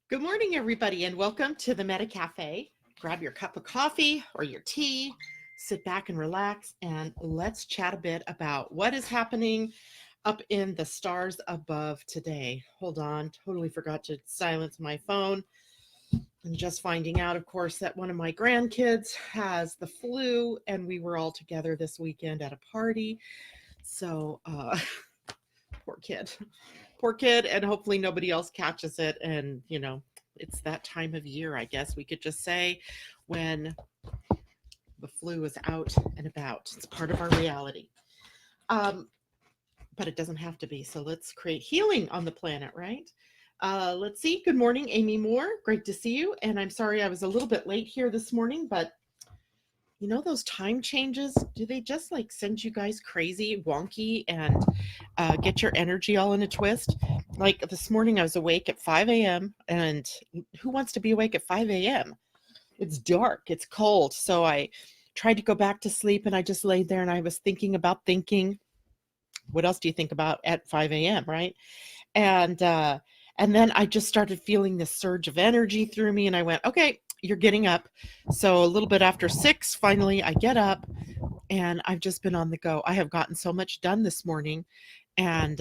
Good morning, everybody, and welcome to the Meta Cafe. Grab your cup of coffee or your tea, sit back and relax, and let's chat a bit about what is happening up in the stars above today. Hold on, totally forgot to silence my phone. I'm just finding out, of course, that one of my grandkids has the flu, and we were all together this weekend at a party. So, poor kid. Poor kid, and hopefully nobody else catches it. And, it's that time of year, I guess we could just say, when the flu is out and about. It's part of our reality. Um, but it doesn't have to be. So let's create healing on the planet, right? Let's see. Good morning, Amy Moore. Great to see you. And I'm sorry I was a little bit late here this morning, but those time changes, do they just like send you guys crazy, wonky, and get your energy all in a twist? Like this morning, I was awake at 5 a.m. And who wants to be awake at 5 a.m.? It's dark, it's cold. So I tried to go back to sleep, and I just laid there and I was thinking about thinking. What else do you think about at 5 a.m., right? And then I just started feeling this surge of energy through me, and I went, okay, you're getting up. So a little bit after 6, finally I get up, and I've just been on the go. I have gotten so much done this morning, and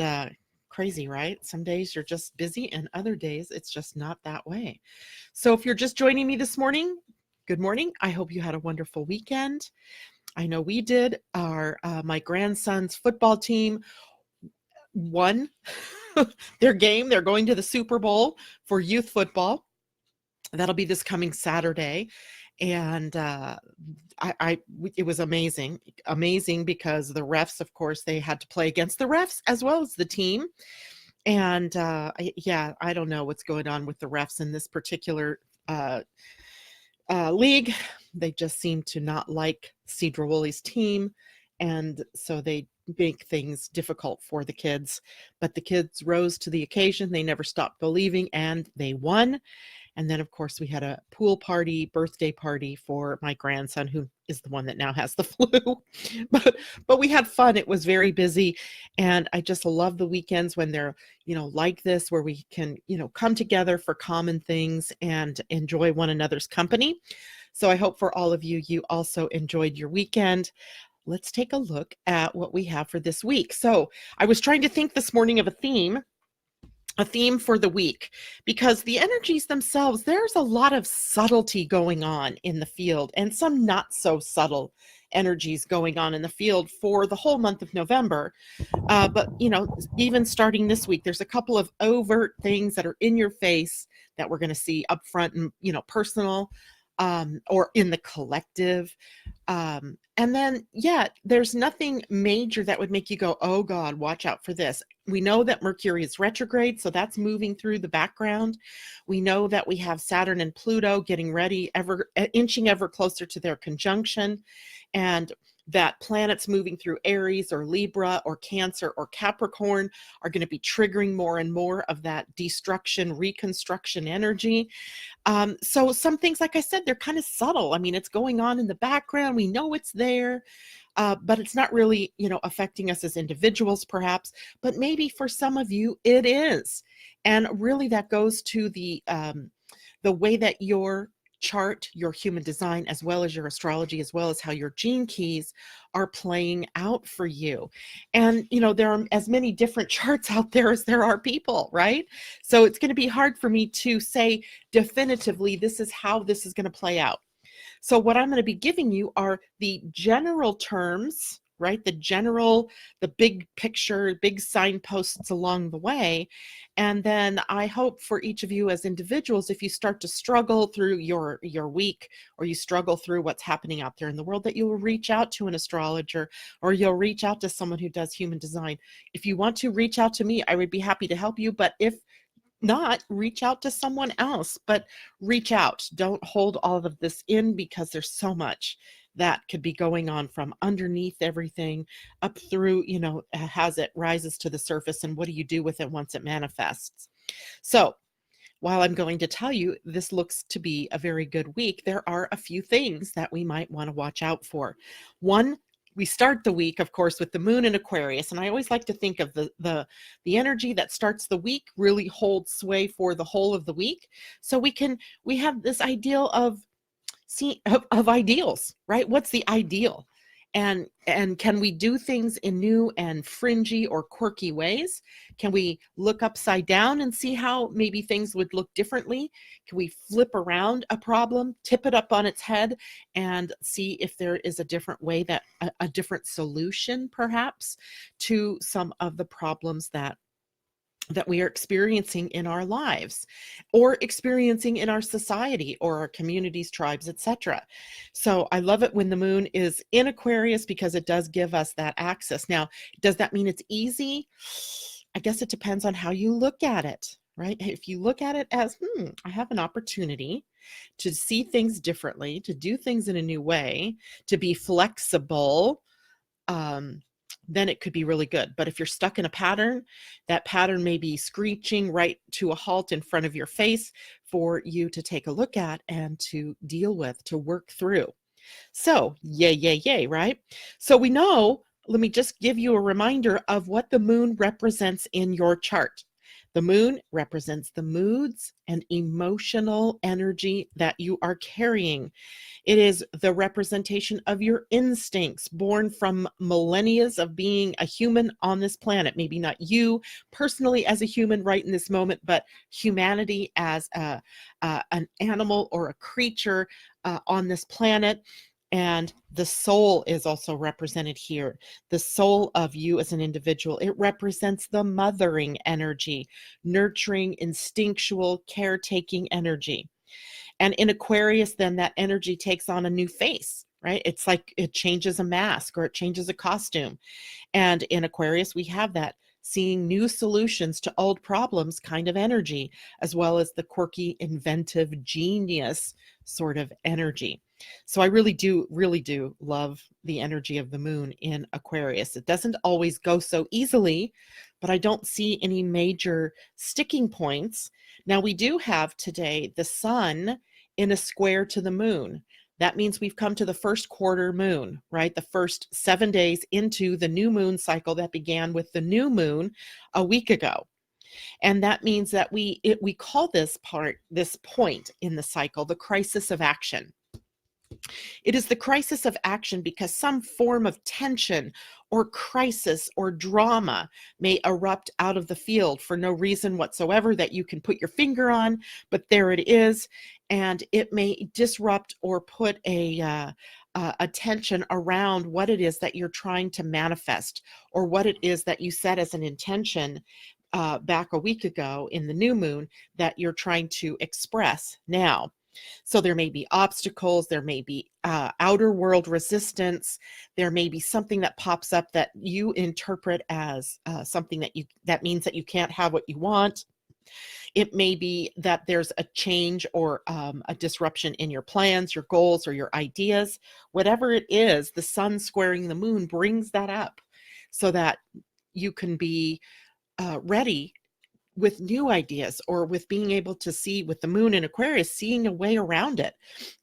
crazy, right? Some days you're just busy, and other days it's just not that way. So if you're just joining me this morning, good morning. I hope you had a wonderful weekend. I know we did. My grandson's football team won their game. They're going to the Super Bowl for youth football. That'll be this coming Saturday. And it was amazing because the refs, of course, they had to play against the refs as well as the team. And I don't know what's going on with the refs in this particular league. They just seem to not like Cedro Woolley's team, and so they make things difficult for the kids. But the kids rose to the occasion. They never stopped believing, and they won. And then, of course, we had a pool party, birthday party for my grandson, who is the one that now has the flu. but we had fun. It was very busy. And I just love the weekends when they're, like this, where we can, come together for common things and enjoy one another's company. So I hope for all of you, you also enjoyed your weekend. Let's take a look at what we have for this week. So I was trying to think this morning of a theme for the week, because the energies themselves, there's a lot of subtlety going on in the field, and some not so subtle energies going on in the field for the whole month of November. But even starting this week, there's a couple of overt things that are in your face that we're going to see up front and personal, or in the collective. And then, there's nothing major that would make you go, oh God, watch out for this. We know that Mercury is retrograde, so that's moving through the background. We know that we have Saturn and Pluto getting ready, inching ever closer to their conjunction, and that planets moving through Aries or Libra or Cancer or Capricorn are going to be triggering more and more of that destruction, reconstruction energy. So some things, like I said, they're kind of subtle. I mean, it's going on in the background. We know it's there, but it's not really, affecting us as individuals, perhaps. But maybe for some of you, it is. And really, that goes to the way that your chart, your human design, as well as your astrology, as well as how your gene keys are playing out for you. And, there are as many different charts out there as there are people, right? So it's going to be hard for me to say definitively, this is how this is going to play out. So what I'm going to be giving you are the general terms, right? The big picture, big signposts along the way. And then I hope for each of you as individuals, if you start to struggle through your week, or you struggle through what's happening out there in the world, that you will reach out to an astrologer, or you'll reach out to someone who does human design. If you want to reach out to me, I would be happy to help you. But if not, reach out to someone else, but reach out. Don't hold all of this in, because there's so much that could be going on from underneath everything up through, as it rises to the surface, and what do you do with it once it manifests? So while I'm going to tell you this looks to be a very good week, there are a few things that we might want to watch out for. One, we start the week, of course, with the moon in Aquarius. And I always like to think of the energy that starts the week really holds sway for the whole of the week. So we have this ideal of ideals, right? What's the ideal? And can we do things in new and fringy or quirky ways? Can we look upside down and see how maybe things would look differently? Can we flip around a problem, tip it up on its head, and see if there is a different way, that a different solution perhaps to some of the problems that we are experiencing in our lives or experiencing in our society or our communities, tribes, etc. So I love it when the moon is in Aquarius because it does give us that access. Now, does that mean it's easy? I guess it depends on how you look at it, right? If you look at it as, I have an opportunity to see things differently, to do things in a new way, to be flexible, then it could be really good. But if you're stuck in a pattern, that pattern may be screeching right to a halt in front of your face for you to take a look at and to deal with, to work through. So yay, yay, yay, right? So we know, let me just give you a reminder of what the moon represents in your chart. The moon represents the moods and emotional energy that you are carrying. It is the representation of your instincts born from millennia of being a human on this planet. Maybe not you personally as a human right in this moment, but humanity as an animal or a creature on this planet. And the soul is also represented here. The soul of you as an individual. It represents the mothering energy, nurturing, instinctual, caretaking energy. And in Aquarius, then that energy takes on a new face, right? It's like it changes a mask or it changes a costume. And in Aquarius, we have that seeing new solutions to old problems kind of energy, as well as the quirky, inventive, genius sort of energy. So I really do love the energy of the moon in Aquarius. It doesn't always go so easily, but I don't see any major sticking points. Now we do have today the sun in a square to the moon. That means we've come to the first quarter moon, right? The first 7 days into the new moon cycle that began with the new moon a week ago. And that means that we call this point in the cycle, the crisis of action. It is the crisis of action because some form of tension or crisis or drama may erupt out of the field for no reason whatsoever that you can put your finger on, but there it is. And it may disrupt or put a tension around what it is that you're trying to manifest or what it is that you set as an intention back a week ago in the new moon that you're trying to express now. So there may be obstacles, there may be outer world resistance, there may be something that pops up that you interpret as something that means that you can't have what you want. It may be that there's a change or a disruption in your plans, your goals, or your ideas. Whatever it is, the sun squaring the moon brings that up so that you can be ready with new ideas, or with being able to see, with the moon in Aquarius, seeing a way around it,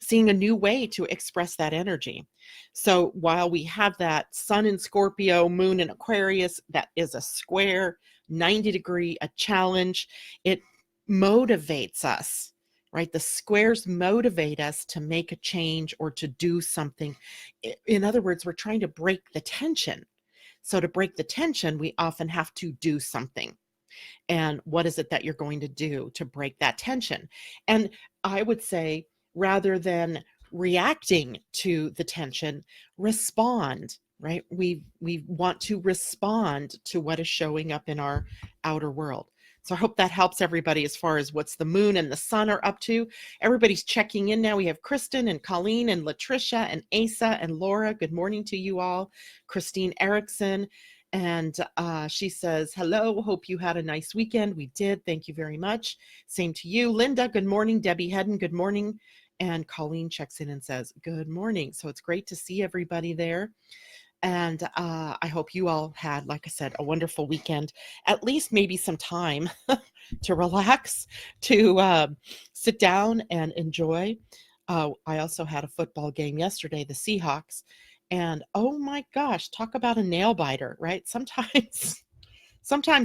seeing a new way to express that energy. So while we have that sun in Scorpio, moon in Aquarius, that is a square, 90-degree, a challenge, it motivates us, right? The squares motivate us to make a change or to do something. In other words, we're trying to break the tension. So to break the tension, we often have to do something. And what is it that you're going to do to break that tension? And I would say, rather than reacting to the tension, respond, right? We want to respond to what is showing up in our outer world. So I hope that helps everybody as far as what's the moon and the sun are up to. Everybody's checking in now. We have Kristen and Colleen and Latricia and Asa and Laura. Good morning to you all. Christine Erickson. And she says, hello, hope you had a nice weekend. We did. Thank you very much. Same to you. Linda, good morning. Debbie Hedden, good morning. And Colleen checks in and says, good morning. So it's great to see everybody there. And I hope you all had, like I said, a wonderful weekend, at least maybe some time to relax, to sit down and enjoy. I also had a football game yesterday, the Seahawks. And oh my gosh, talk about a nail biter, right? Sometimes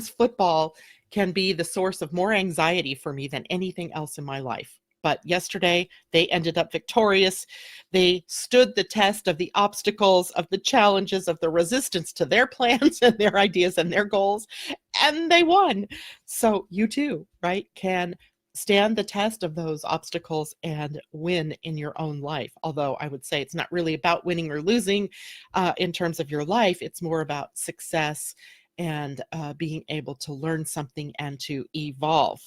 football can be the source of more anxiety for me than anything else in my life. But yesterday, they ended up victorious. They stood the test of the obstacles, of the challenges, of the resistance to their plans and their ideas and their goals, and they won. So you too, right, can stand the test of those obstacles and win in your own life. Although I would say it's not really about winning or losing in terms of your life. It's more about success and being able to learn something and to evolve.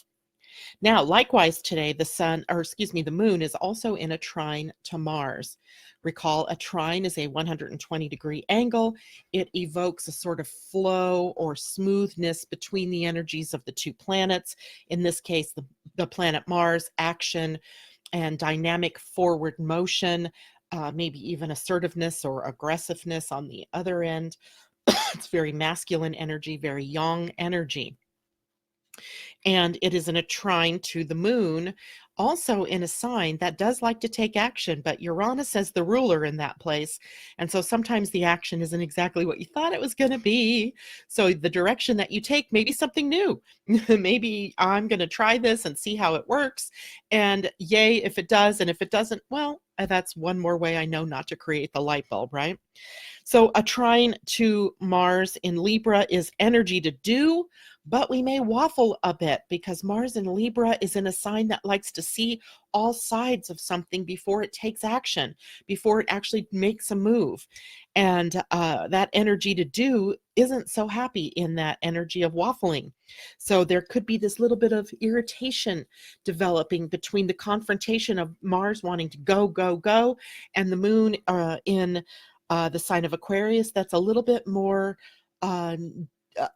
Now, likewise today, the moon is also in a trine to Mars. Recall, a trine is a 120-degree angle. It evokes a sort of flow or smoothness between the energies of the two planets. In this case, the planet Mars, action and dynamic forward motion, maybe even assertiveness or aggressiveness on the other end. It's very masculine energy, very yang energy. And it is in a trine to the moon, also in a sign that does like to take action, but Uranus is the ruler in that place. And so sometimes the action isn't exactly what you thought it was going to be. So the direction that you take may be something new. Maybe I'm going to try this and see how it works. And yay, if it does. And if it doesn't, well, that's one more way I know not to create the light bulb, right? So a trine to Mars in Libra is energy to do, but we may waffle a bit because Mars in Libra is in a sign that likes to see all sides of something before it takes action, before it actually makes a move. And that energy to do isn't so happy in that energy of waffling. So there could be this little bit of irritation developing between the confrontation of Mars wanting to go, go, go, and the moon in the sign of Aquarius that's a little bit more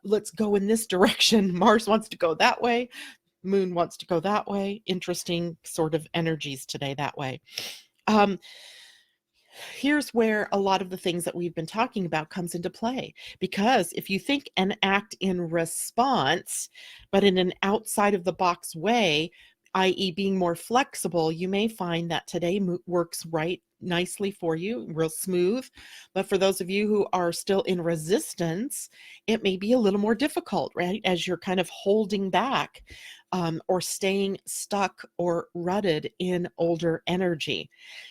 let's go in this direction. Mars wants to go that way. Moon wants to go that way. Interesting sort of energies today that way. Here's where a lot of the things that we've been talking about comes into play. Because if you think and act in response, but in an outside of the box way, i.e. being more flexible, you may find that today works right nicely for you, real smooth. But for those of you who are still in resistance, it may be a little more difficult, right? As you're kind of holding back or staying stuck or rutted in older energy.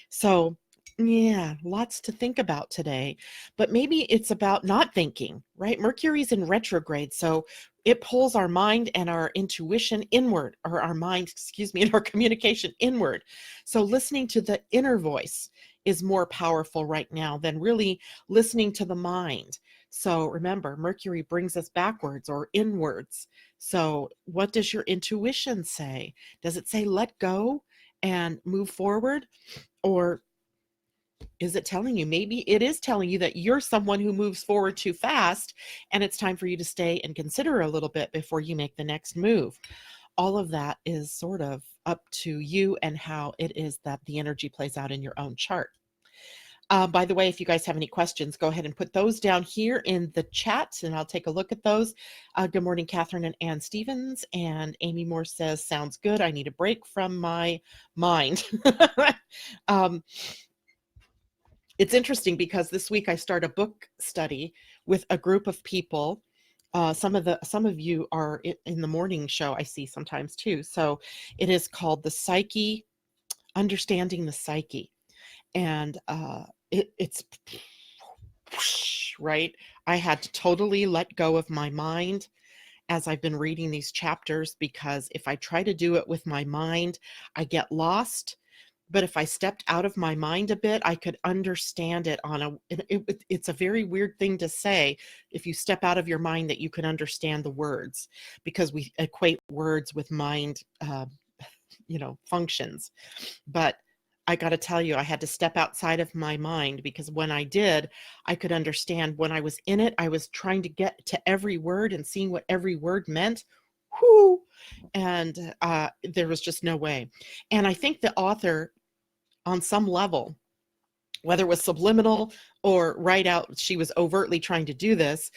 So yeah, lots to think about today, but maybe it's about not thinking, right? Mercury's in retrograde, so it pulls our mind and our intuition inward, or our mind, and our communication inward. So listening to the inner voice is more powerful right now than really listening to the mind. So remember, Mercury brings us backwards or inwards. So what does your intuition say? Does it say let go and move forward? Or is it telling you, maybe it is telling you that you're someone who moves forward too fast and it's time for you to stay and consider a little bit before you make the next move? All of that is sort of up to you and how it is that the energy plays out in your own chart. By the way, if you guys have any questions, go ahead and put those down here in the chat and I'll take a look at those. Good morning, Catherine and Ann Stevens. And Amy Moore says, sounds good. I need a break from my mind. It's interesting because this week I start a book study with a group of people. Some of you are in the morning show, I see sometimes too. So it is called The Psyche, Understanding the Psyche. And it's right. I had to totally let go of my mind as I've been reading these chapters, because if I try to do it with my mind, I get lost. But if I stepped out of my mind a bit, I could understand it it's a very weird thing to say, if you step out of your mind, that you can understand the words, because we equate words with mind, functions. But I got to tell you, I had to step outside of my mind, because when I did, I could understand. When I was in it, I was trying to get to every word and seeing what every word meant. Whoo! And there was just no way. And I think the author, on some level, whether it was subliminal or right out, she was overtly trying to do this,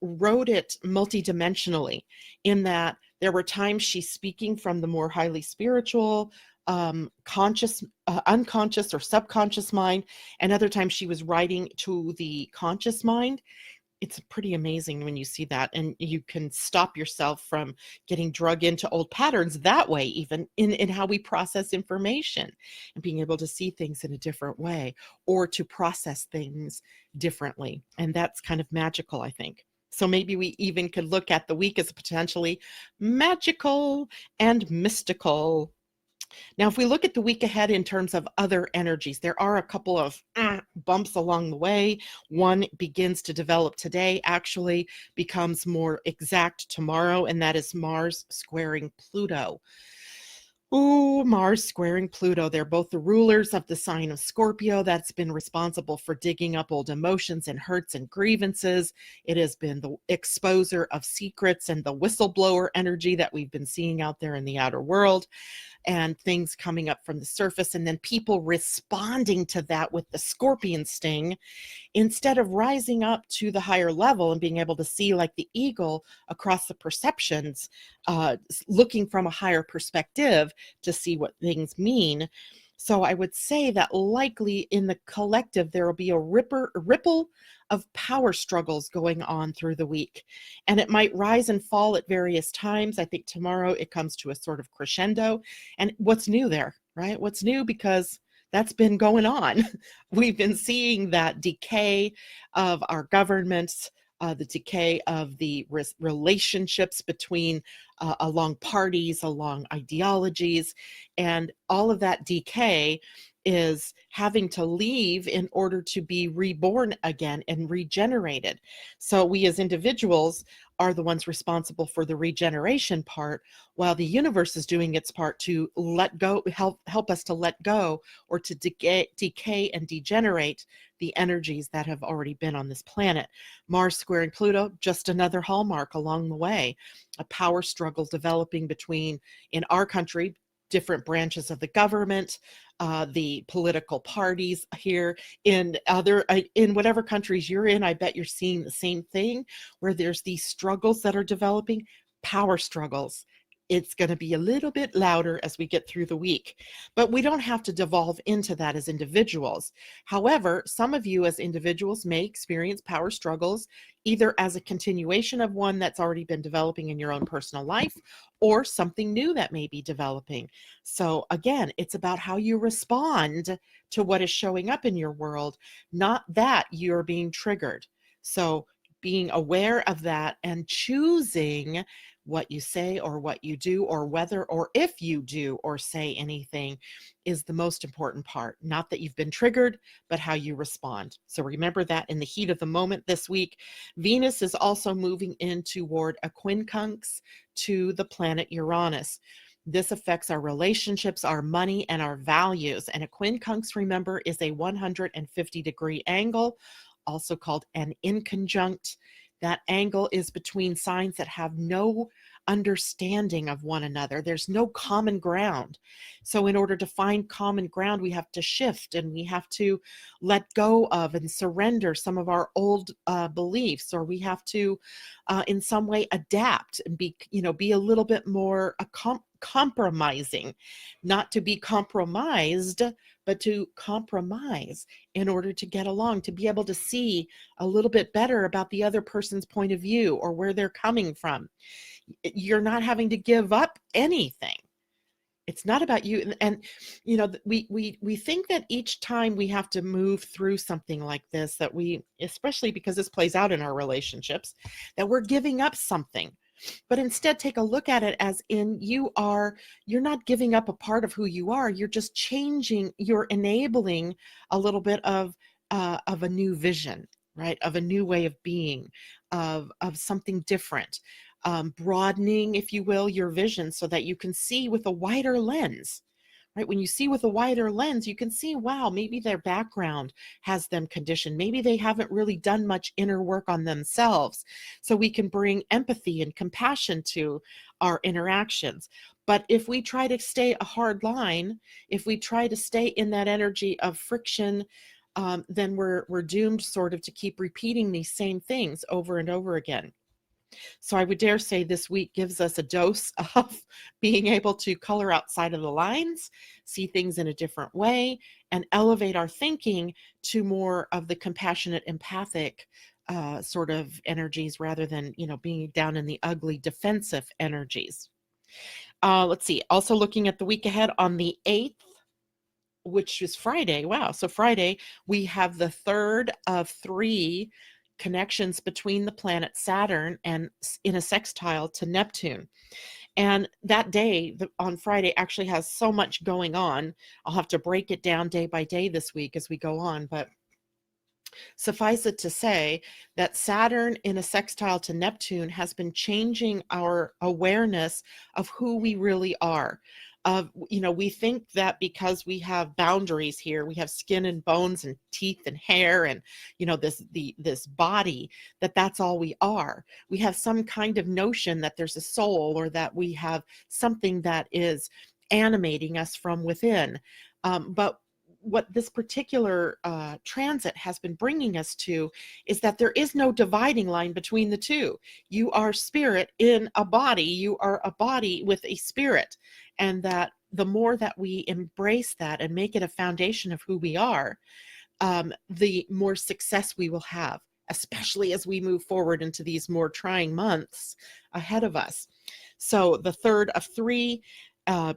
wrote it multidimensionally, in that There were times she's speaking from the more highly spiritual, conscious, unconscious or subconscious mind, and other times she was writing to the conscious mind. It's pretty amazing when you see that, and you can stop yourself from getting drug into old patterns that way, even in how we process information, and being able to see things in a different way, or to process things differently. And that's kind of magical, I think. So maybe we even could look at the week as potentially magical and mystical. Now, if we look at the week ahead in terms of other energies, there are a couple of bumps along the way. One begins to develop today, actually becomes more exact tomorrow, and that is Mars squaring Pluto. Oh, Mars squaring Pluto. They're both the rulers of the sign of Scorpio. That's been responsible for digging up old emotions and hurts and grievances. It has been the exposer of secrets and the whistleblower energy that we've been seeing out there in the outer world, and things coming up from the surface, and then people responding to that with the scorpion sting, instead of rising up to the higher level and being able to see like the eagle across the perceptions, looking from a higher perspective to see what things mean. So I would say that likely in the collective, there will be a ripple of power struggles going on through the week. And it might rise and fall at various times. I think tomorrow it comes to a sort of crescendo. And what's new there, right? What's new, because that's been going on. We've been seeing that decay of our governments, the decay of the relationships between along parties, along ideologies, and all of that decay is having to leave in order to be reborn again and regenerated. So we as individuals are the ones responsible for the regeneration part, while the universe is doing its part to let go, help us to let go, or to decay and degenerate the energies that have already been on this planet. Mars squaring Pluto, just another hallmark along the way, a power struggle developing between, in our country, different branches of the government, the political parties here. In whatever countries you're in, I bet you're seeing the same thing, where there's these struggles that are developing, power struggles. It's going to be a little bit louder as we get through the week, but we don't have to devolve into that as individuals. However, some of you as individuals may experience power struggles either as a continuation of one that's already been developing in your own personal life, or something new that may be developing. So again, it's about how you respond to what is showing up in your world, not that you're being triggered. So being aware of that and choosing what you say or what you do, or whether or if you do or say anything, is the most important part. Not that you've been triggered, but how you respond. So remember that in the heat of the moment this week. Venus is also moving in toward a quincunx to the planet Uranus. This affects our relationships, our money, and our values. And a quincunx, remember, is a 150-degree angle, also called an inconjunct. That angle is between signs that have no understanding of one another. There's no common ground. So in order to find common ground, we have to shift, and we have to let go of and surrender some of our old beliefs, or we have to in some way adapt and be a little bit more compromising, not to be compromised, but to compromise in order to get along, to be able to see a little bit better about the other person's point of view or where they're coming from. You're not having to give up anything. It's not about you. And we think that each time we have to move through something like this, that we, especially because this plays out in our relationships, that we're giving up something. But instead, take a look at it as in you're not giving up a part of who you are. You're just changing, you're enabling a little bit of a new vision, right? Of a new way of being, of something different, broadening, if you will, your vision so that you can see with a wider lens. Right? When you see with a wider lens, you can see, wow, maybe their background has them conditioned. Maybe they haven't really done much inner work on themselves. So we can bring empathy and compassion to our interactions. But if we try to stay a hard line, if we try to stay in that energy of friction, then we're doomed sort of to keep repeating these same things over and over again. So I would dare say this week gives us a dose of being able to color outside of the lines, see things in a different way, and elevate our thinking to more of the compassionate, empathic sort of energies rather than, being down in the ugly defensive energies. Let's see. Also looking at the week ahead on the 8th, which is Friday. Wow. So Friday, we have the third of 3 connections between the planet Saturn and in a sextile to Neptune. And that day on Friday actually has so much going on. I'll have to break it down day by day this week as we go on, but suffice it to say that Saturn in a sextile to Neptune has been changing our awareness of who we really are. We think that because we have boundaries here, we have skin and bones and teeth and hair and, this body, that's all we are. We have some kind of notion that there's a soul or that we have something that is animating us from within. But what this particular transit has been bringing us to is that there is no dividing line between the two. You are spirit in a body. You are a body with a spirit. And that the more that we embrace that and make it a foundation of who we are, the more success we will have, especially as we move forward into these more trying months ahead of us. So the third of 3,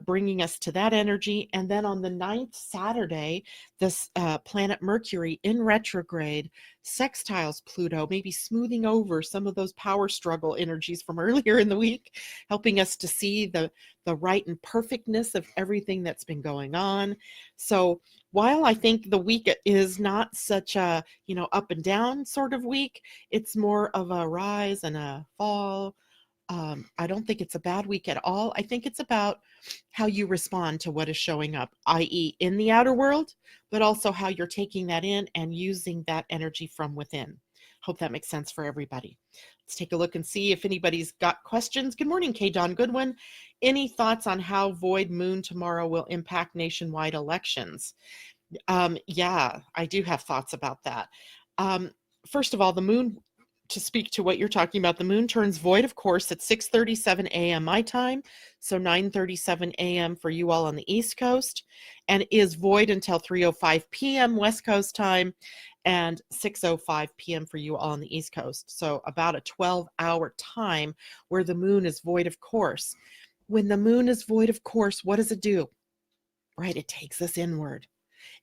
bringing us to that energy. And then on the 9th, Saturday, this planet Mercury in retrograde sextiles Pluto, maybe smoothing over some of those power struggle energies from earlier in the week, helping us to see the right and perfectness of everything that's been going on. So while I think the week is not such a, up and down sort of week, it's more of a rise and a fall. I don't think it's a bad week at all. I think it's about how you respond to what is showing up, i.e. in the outer world, but also how you're taking that in and using that energy from within. Hope that makes sense for everybody. Let's take a look and see if anybody's got questions. Good morning, K. Don Goodwin. Any thoughts on how void moon tomorrow will impact nationwide elections? Yeah, I do have thoughts about that. First of all, the moon, to speak to what you're talking about, the moon turns void, of course, at 6:37 a.m. my time, so 9:37 a.m. for you all on the East Coast, and is void until 3:05 p.m. West Coast time and 6:05 p.m. for you all on the East Coast. So about a 12-hour time where the moon is void, of course. When the moon is void, of course, what does it do? Right? It takes us inward.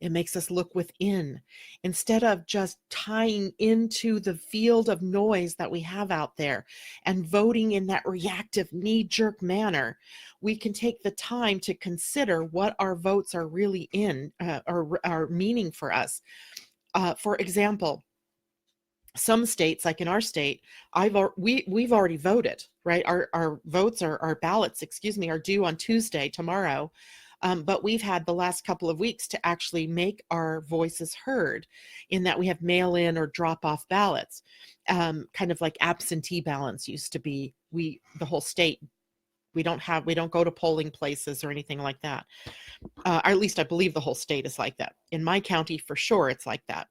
It makes us look within instead of just tying into the field of noise that we have out there and voting in that reactive knee-jerk manner. We can take the time to consider what our votes are really in or are meaning for us. For example, some states, like in our state, we've already voted, right? Our votes are our ballots, are due on Tuesday, tomorrow. But we've had the last couple of weeks to actually make our voices heard in that we have mail-in or drop-off ballots, kind of like absentee ballots used to be. The whole state, we don't go to polling places or anything like that. Or at least I believe the whole state is like that. In my county, for sure, it's like that.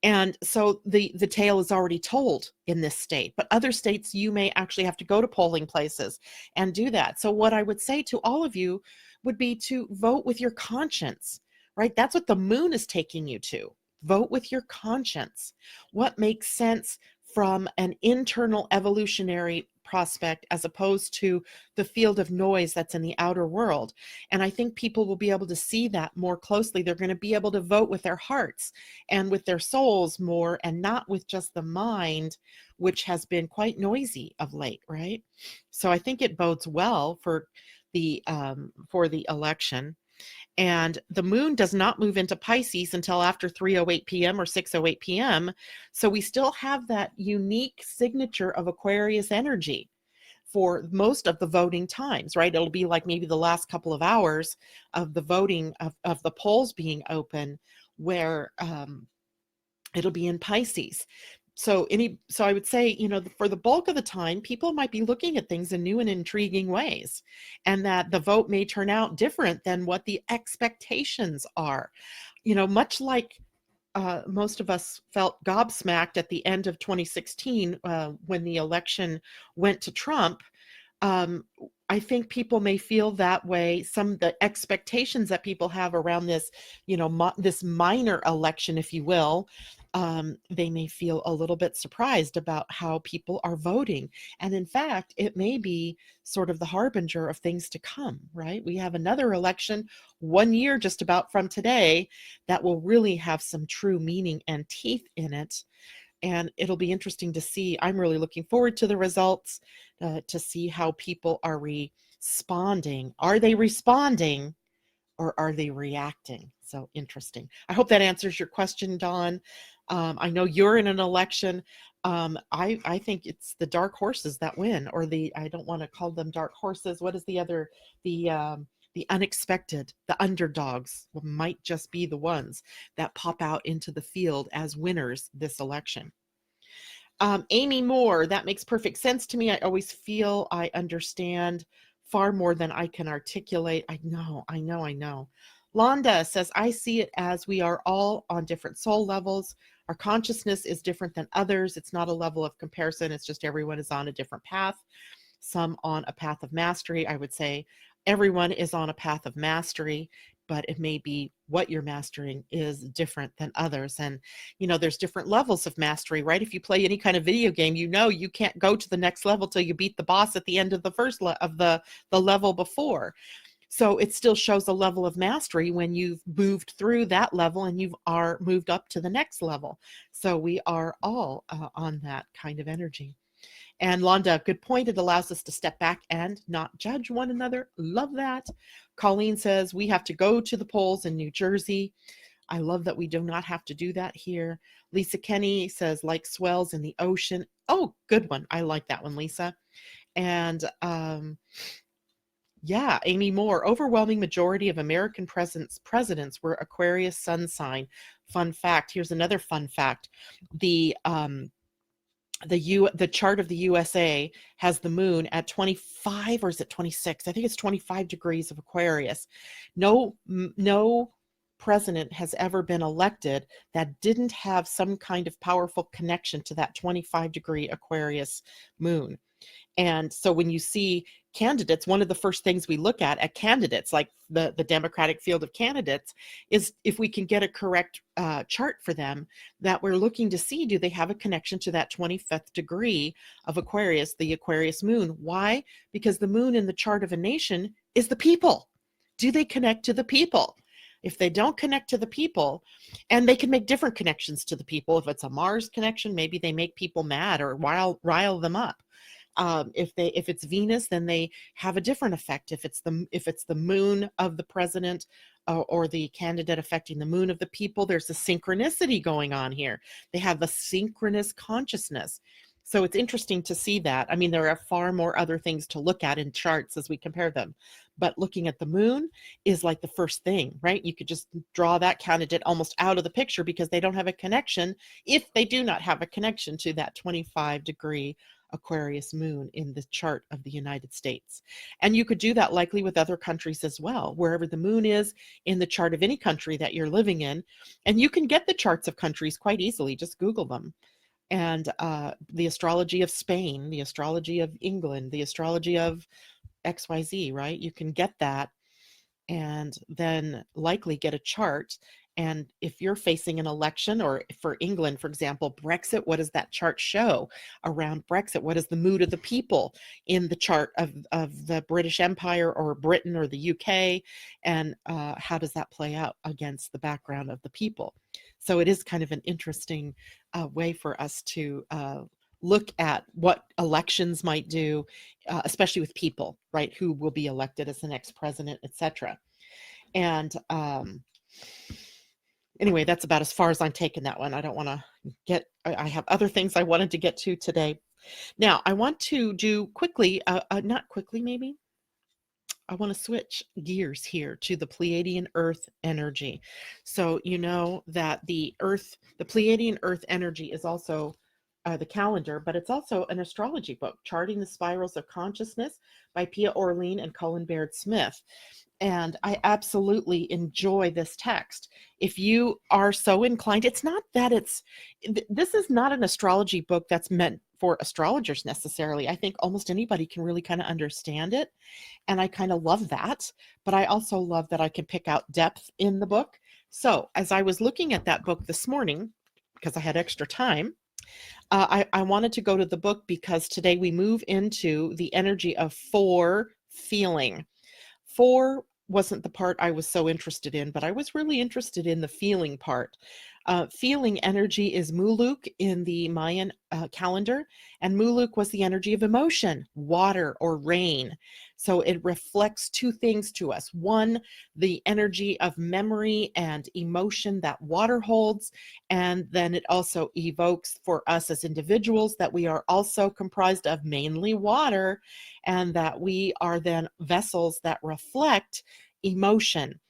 And so the tale is already told in this state, but other states, you may actually have to go to polling places and do that. So what I would say to all of you would be to vote with your conscience, right? That's what the moon is taking you to. Vote with your conscience. What makes sense from an internal evolutionary prospect as opposed to the field of noise that's in the outer world. And I think people will be able to see that more closely. They're going to be able to vote with their hearts and with their souls more, and not with just the mind, which has been quite noisy of late, right? So I think it bodes well for the election. And the moon does not move into Pisces until after 3:08 p.m. or 6:08 p.m. So we still have that unique signature of Aquarius energy for most of the voting times, right? It'll be like maybe the last couple of hours of the voting of the polls being open where it'll be in Pisces. So I would say, for the bulk of the time, people might be looking at things in new and intriguing ways, and that the vote may turn out different than what the expectations are. Much like most of us felt gobsmacked at the end of 2016 when the election went to Trump. um, I think people may feel that way. Some of the expectations that people have around this, this minor election, if you will, they may feel a little bit surprised about how people are voting. And in fact, it may be sort of the harbinger of things to come, right? We have another election 1 year just about from today that will really have some true meaning and teeth in it. And it'll be interesting to see. I'm really looking forward to the results, to see how people are responding. Are they responding or are they reacting? So interesting. I hope that answers your question, Dawn. I know you're in an election. I think it's the dark horses that win, or I don't want to call them dark horses. What is the other, the unexpected, the underdogs might just be the ones that pop out into the field as winners this election. Amy Moore, that makes perfect sense to me. I always feel I understand far more than I can articulate. I know. Londa says, I see it as we are all on different soul levels. Our consciousness is different than others. It's not a level of comparison. It's just everyone is on a different path. Some on a path of mastery. I would say everyone is on a path of mastery, but it may be what you're mastering is different than others. And, there's different levels of mastery, right? If you play any kind of video game, you can't go to the next level till you beat the boss at the end of the first of the level before. So it still shows a level of mastery when you've moved through that level and you are moved up to the next level. So we are all on that kind of energy. And Londa, good point. It allows us to step back and not judge one another. Love that. Colleen says, we have to go to the polls in New Jersey. I love that we do not have to do that here. Lisa Kenny says, like swells in the ocean. Oh, good one. I like that one, Lisa. And yeah, Amy Moore, overwhelming majority of American presidents were Aquarius sun sign. Fun fact. Here's another fun fact. The chart of the USA has the moon at 25, or is it 26? I think it's 25 degrees of Aquarius. No president has ever been elected that didn't have some kind of powerful connection to that 25-degree Aquarius moon. And so when you see candidates, one of the first things we look at candidates, like the Democratic field of candidates, is if we can get a correct chart for them, that we're looking to see, do they have a connection to that 25th degree of Aquarius, the Aquarius moon? Why? Because the moon in the chart of a nation is the people. Do they connect to the people? If they don't connect to the people, and they can make different connections to the people. If it's a Mars connection, maybe they make people mad or rile them up. If it's Venus, then they have a different effect. If it's the moon of the president or the candidate affecting the moon of the people, there's a synchronicity going on here. They have a synchronous consciousness. So it's interesting to see that. I mean, there are far more other things to look at in charts as we compare them. But looking at the moon is like the first thing, right? You could just draw that candidate almost out of the picture because they don't have a connection, if they do not have a connection to that 25-degree Aquarius moon in the chart of the United States. And you could do that likely with other countries as well, wherever the moon is in the chart of any country that you're living in. And you can get the charts of countries quite easily. Just Google them. And the astrology of Spain, the astrology of England, the astrology of XYZ, right? You can get that and then likely get a chart. And if you're facing an election, or for England, for example, Brexit, what does that chart show around Brexit? What is the mood of the people in the chart of the British Empire or Britain or the UK? And how does that play out against the background of the people? So it is kind of an interesting way for us to look at what elections might do, especially with people, right, who will be elected as the next president, etc. And anyway, that's about as far as I'm taking that one. I don't want to I have other things I wanted to get to today. Now, I want to do quickly, not quickly maybe, I want to switch gears here to the Pleiadian-Earth energy. So you know that the Pleiadian-Earth energy is also the calendar, but it's also an astrology book, Charting the Spirals of Consciousness by Pia Orlean and Colin Baird Smith. And I absolutely enjoy this text. If you are so inclined, it's not that this is not an astrology book that's meant for astrologers necessarily. I think almost anybody can really kind of understand it. And I kind of love that. But I also love that I can pick out depth in the book. So as I was looking at that book this morning, because I had extra time, I wanted to go to the book because today we move into the energy of 4 feeling. 4 wasn't the part I was so interested in, but I was really interested in the feeling part. Feeling energy is Muluk in the Mayan calendar, and Muluk was the energy of emotion, water or rain. So it reflects 2 things to us. One, the energy of memory and emotion that water holds, and then it also evokes for us as individuals that we are also comprised of mainly water, and that we are then vessels that reflect emotion.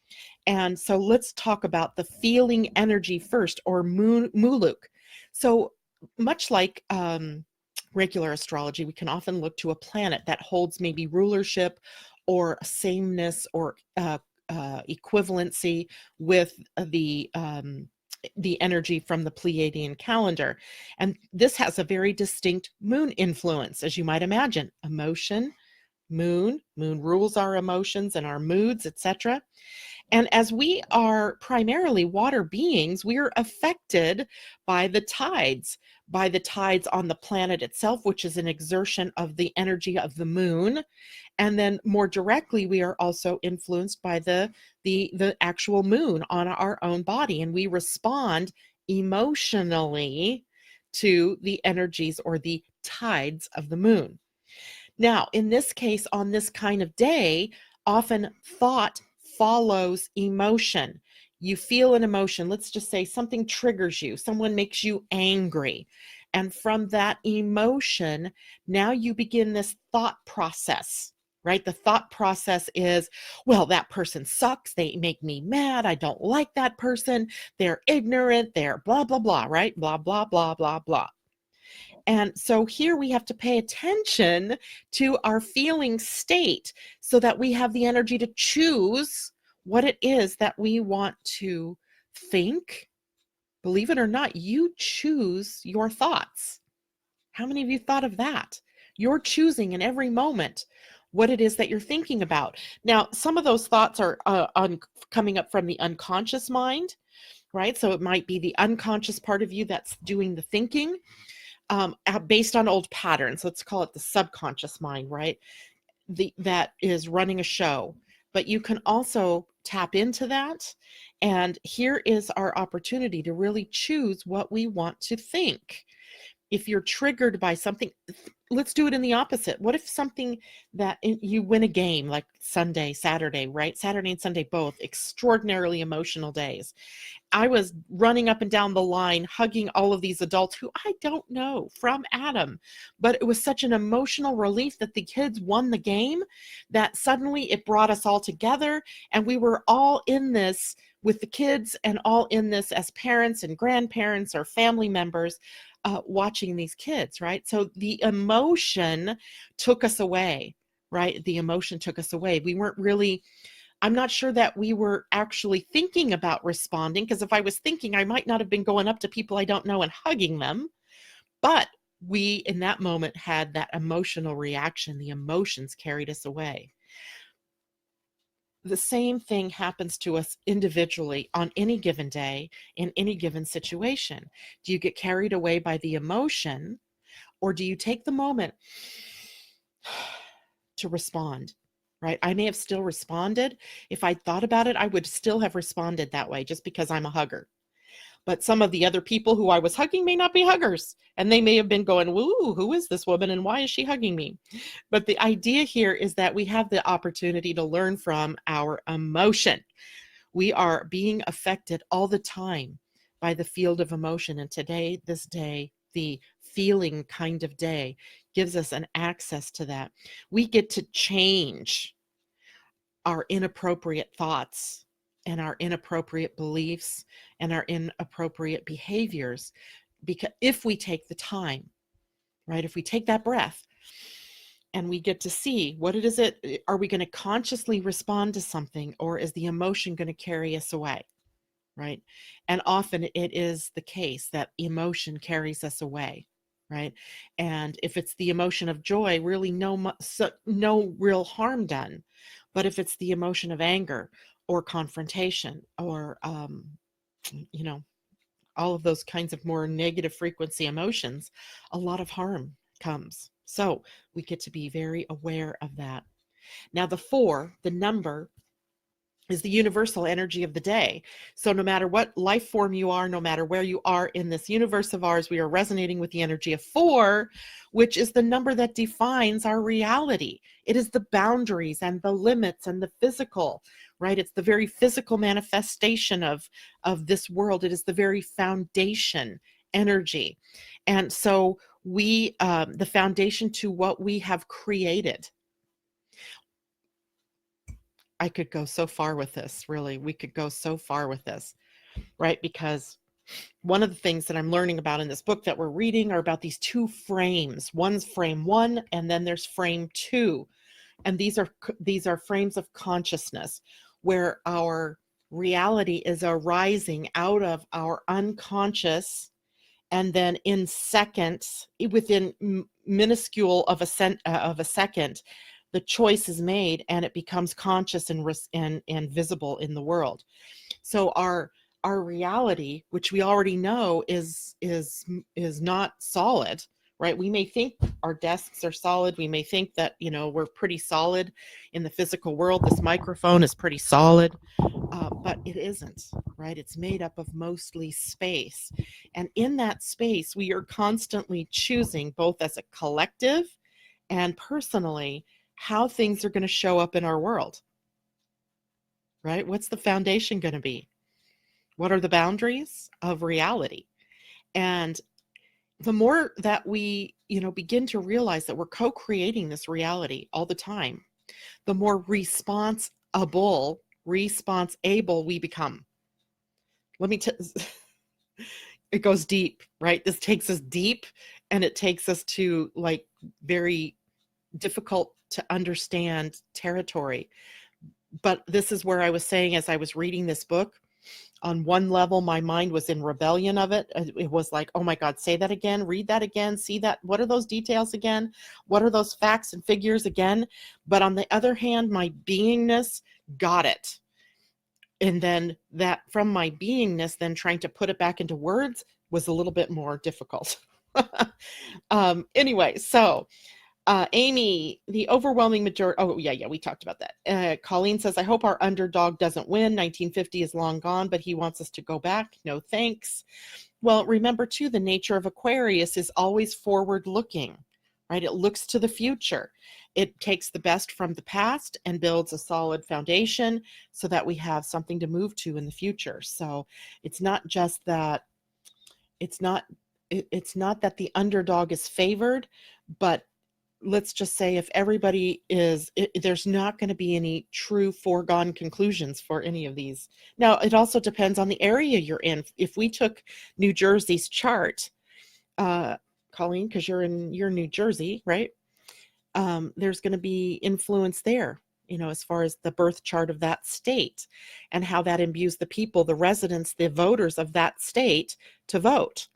And so let's talk about the feeling energy first, or Muluk. So much like regular astrology, we can often look to a planet that holds maybe rulership or sameness or equivalency with the energy from the Pleiadian calendar. And this has a very distinct moon influence, as you might imagine. Emotion, moon rules our emotions and our moods, etc. And as we are primarily water beings, we are affected by the tides on the planet itself, which is an exertion of the energy of the moon. And then more directly, we are also influenced by the actual moon on our own body, and we respond emotionally to the energies or the tides of the moon. Now, in this case, on this kind of day, often thought follows emotion. You feel an emotion. Let's just say something triggers you, someone makes you angry. And from that emotion, now you begin this thought process, right? The thought process is, well, that person sucks. They make me mad. I don't like that person. They're ignorant. They're blah, blah, blah, right? Blah, blah, blah, blah, blah. And so here we have to pay attention to our feeling state so that we have the energy to choose what it is that we want to think. Believe it or not, you choose your thoughts. How many of you thought of that? You're choosing in every moment what it is that you're thinking about. Now, some of those thoughts are coming up from the unconscious mind, right? So it might be the unconscious part of you that's doing the thinking. Based on old patterns. Let's call it the subconscious mind, right? That is running a show. But you can also tap into that. And here is our opportunity to really choose what we want to think. If you're triggered by something, let's do it in the opposite. What if something that you win a game like Sunday, Saturday, right? Saturday and Sunday, both extraordinarily emotional days. I was running up and down the line, hugging all of these adults who I don't know from Adam, but it was such an emotional relief that the kids won the game that suddenly it brought us all together, and we were all in this with the kids and all in this as parents and grandparents or family members watching these kids, right? So the emotion took us away, right? The emotion took us away. We weren't really, I'm not sure that we were actually thinking about responding, because if I was thinking, I might not have been going up to people I don't know and hugging them. But we, in that moment, had that emotional reaction. The emotions carried us away. The same thing happens to us individually on any given day, in any given situation. Do you get carried away by the emotion, or do you take the moment to respond? Right? I may have still responded. If I thought about it, I would still have responded that way just because I'm a hugger. But some of the other people who I was hugging may not be huggers, and they may have been going, woo, who is this woman and why is she hugging me? But the idea here is that we have the opportunity to learn from our emotion. We are being affected all the time by the field of emotion. And today, this day, the feeling kind of day gives us an access to that. We get to change our inappropriate thoughts and our inappropriate beliefs and our inappropriate behaviors, because if we take the time, right, if we take that breath and we get to see what it is. Are we going to consciously respond to something, or is the emotion going to carry us away? Right? And often it is the case that emotion carries us away, right? And if it's the emotion of joy, really no real harm done. But if it's the emotion of anger or confrontation or you know, all of those kinds of more negative frequency emotions, a lot of harm comes. So we get to be very aware of that. Now, the 4, the number, is the universal energy of the day. So no matter what life form you are, no matter where you are in this universe of ours, we are resonating with the energy of 4, which is the number that defines our reality. It is the boundaries and the limits and the physical, right? It's the very physical manifestation of this world. It is the very foundation energy. And so we, the foundation to what we have created. I could go so far with this, really. We could go so far with this, right? Because one of the things that I'm learning about in this book that we're reading are about these 2 frames. One's frame 1, and then there's frame 2. And these are frames of consciousness where our reality is arising out of our unconscious, and then in seconds, within minuscule of a second, the choice is made and it becomes conscious and visible in the world. So our reality, which we already know is not solid, right? We may think our desks are solid. We may think that, we're pretty solid in the physical world. This microphone is pretty solid, but it isn't, right? It's made up of mostly space. And in that space, we are constantly choosing, both as a collective and personally, how things are going to show up in our world, right? What's the foundation going to be? What are the boundaries of reality? And the more that we, begin to realize that we're co-creating this reality all the time, the more responsible we become. Let me it goes deep, right? This takes us deep, and it takes us to like very difficult to understand territory. But this is where I was saying, as I was reading this book, on one level, my mind was in rebellion of it. It was like, oh my God, say that again, read that again, see that. What are those details again? What are those facts and figures again? But on the other hand, my beingness got it. And then that, from my beingness, then trying to put it back into words was a little bit more difficult. Anyway, so Amy, the overwhelming majority. Oh, yeah, we talked about that. Colleen says, I hope our underdog doesn't win. 1950 is long gone, but he wants us to go back. No, thanks. Well, remember, too, the nature of Aquarius is always forward looking, right? It looks to the future. It takes the best from the past and builds a solid foundation so that we have something to move to in the future. So it's not just that it's not that the underdog is favored, but let's just say if everybody is, there's not going to be any true foregone conclusions for any of these. Now, it also depends on the area you're in. If we took New Jersey's chart, Colleen, because you're New Jersey, right? There's going to be influence there, as far as the birth chart of that state and how that imbues the people, the residents, the voters of that state to vote.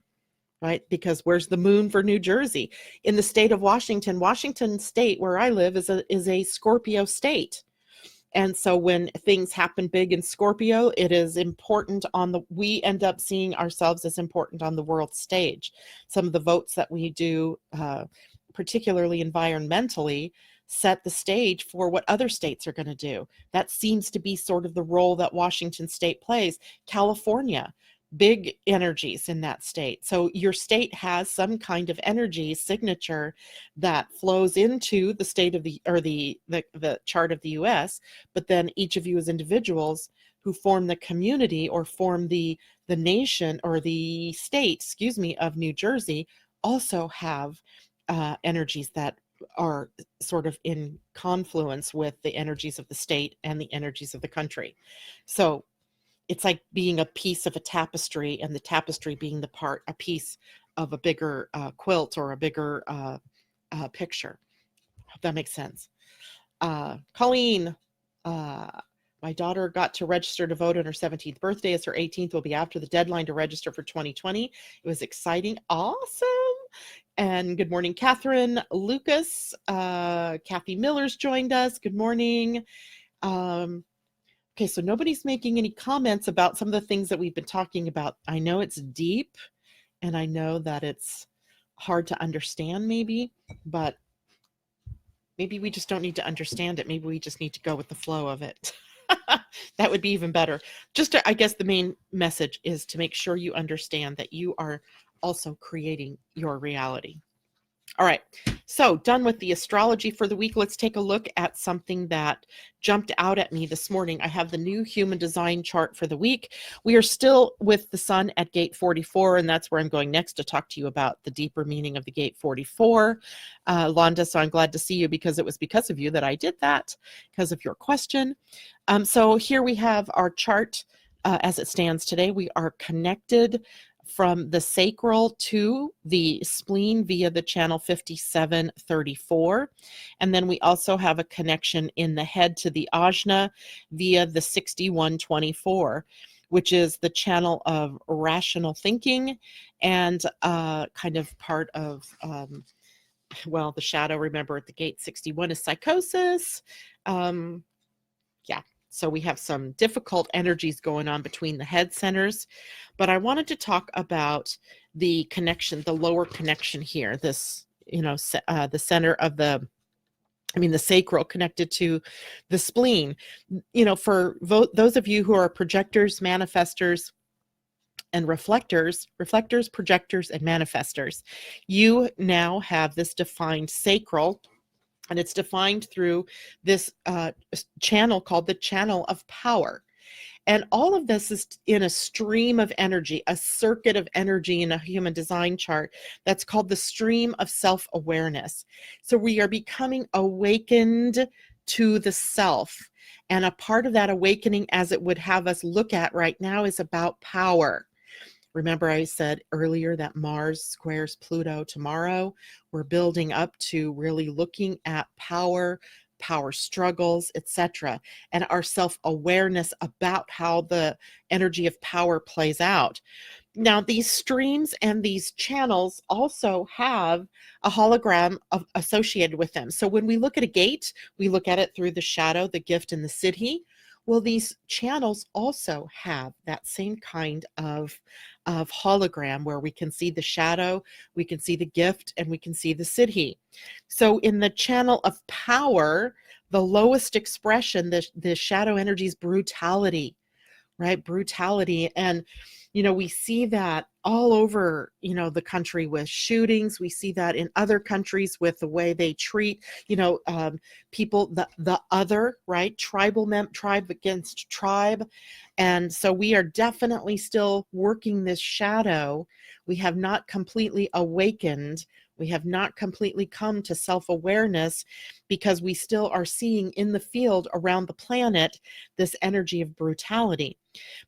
Right? Because where's the moon for New Jersey? In the state of Washington state, where I live, is a Scorpio state. And so when things happen big in Scorpio, it is important we end up seeing ourselves as important on the world stage. Some of the votes that we do, particularly environmentally, set the stage for what other states are going to do. That seems to be sort of the role that Washington state plays. California, big energies in that state. So your state has some kind of energy signature that flows into the state of the chart of the US, but then each of you as individuals who form the community or form the nation or the state, of New Jersey, also have energies that are sort of in confluence with the energies of the state and the energies of the country. So it's like being a piece of a tapestry, and the tapestry being a piece of a bigger quilt or a bigger picture. Hope that makes sense. Colleen, uh, my daughter got to register to vote on her 17th birthday, as her 18th will be after the deadline to register for 2020. It was exciting. Awesome. And good morning, Catherine, Lucas, Kathy Miller's joined us. Good morning. Okay, so nobody's making any comments about some of the things that we've been talking about. I know it's deep and I know that it's hard to understand maybe, but maybe we just don't need to understand it. Maybe we just need to go with the flow of it. That would be even better. I guess the main message is to make sure you understand that you are also creating your reality. All right, so done with the astrology for the week. Let's take a look at something that jumped out at me this morning. I have the new human design chart for the week. We are still with the sun at gate 44, and that's where I'm going next to talk to you about the deeper meaning of the gate 44. Londa, so I'm glad to see you because it was because of you that I did that, because of your question. So here we have our chart as it stands today. We are connected from the sacral to the spleen via the channel 5734. And then we also have a connection in the head to the ajna via the 6124, which is the channel of rational thinking and kind of part of, well, the shadow. Remember, at the gate 61 is psychosis. So we have some difficult energies going on between the head centers, but I wanted to talk about the connection, the lower connection here, this, the center of the sacral connected to the spleen. For those of you who are projectors, manifestors, and reflectors, projectors, and manifestors, you now have this defined sacral. And it's defined through this channel called the channel of power. And all of this is in a stream of energy, a circuit of energy in a human design chart that's called the stream of self-awareness. So we are becoming awakened to the self. And a part of that awakening, as it would have us look at right now, is about power. Remember, I said earlier that Mars squares Pluto tomorrow. We're building up to really looking at power struggles, etc., and our self-awareness about how the energy of power plays out. Now, these streams and these channels also have a hologram associated with them. So when we look at a gate, we look at it through the shadow, the gift, and the siddhi. Well, these channels also have that same kind of hologram where we can see the shadow, we can see the gift, and we can see the siddhi. So in the channel of power, the lowest expression, the shadow energy is brutality, right? Brutality. And, we see that all over, the country with shootings. We see that in other countries with the way they treat, people, the other, right? Tribe against tribe. And so we are definitely still working this shadow. We have not completely awakened. We have not completely come to self-awareness because we still are seeing in the field around the planet this energy of brutality.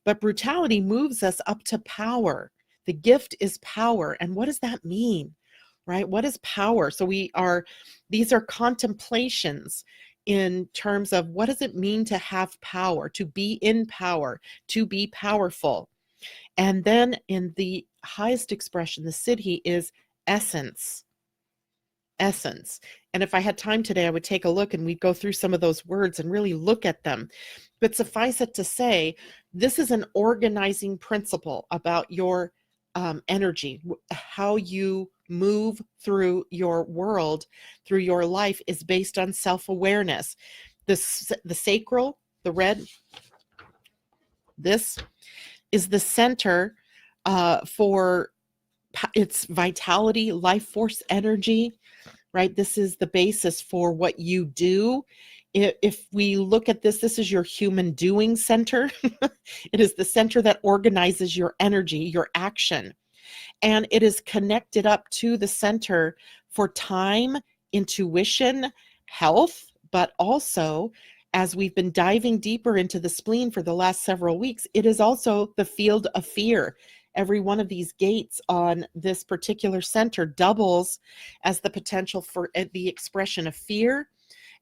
But brutality moves us up to power. The gift is power. And what does that mean, right? What is power? So these are contemplations in terms of what does it mean to have power, to be in power, to be powerful. And then in the highest expression, the siddhi is essence. And if I had time today, I would take a look and we'd go through some of those words and really look at them. But suffice it to say, this is an organizing principle about your energy. How you move through your world, through your life, is based on self-awareness. The sacral, the red, this is the center for its vitality, life force energy, right? This is the basis for what you do. If we look at this is your human doing center. It is the center that organizes your energy, your action. And it is connected up to the center for time, intuition, health, but also, as we've been diving deeper into the spleen for the last several weeks, it is also the field of fear Every one of these gates on this particular center doubles as the potential for the expression of fear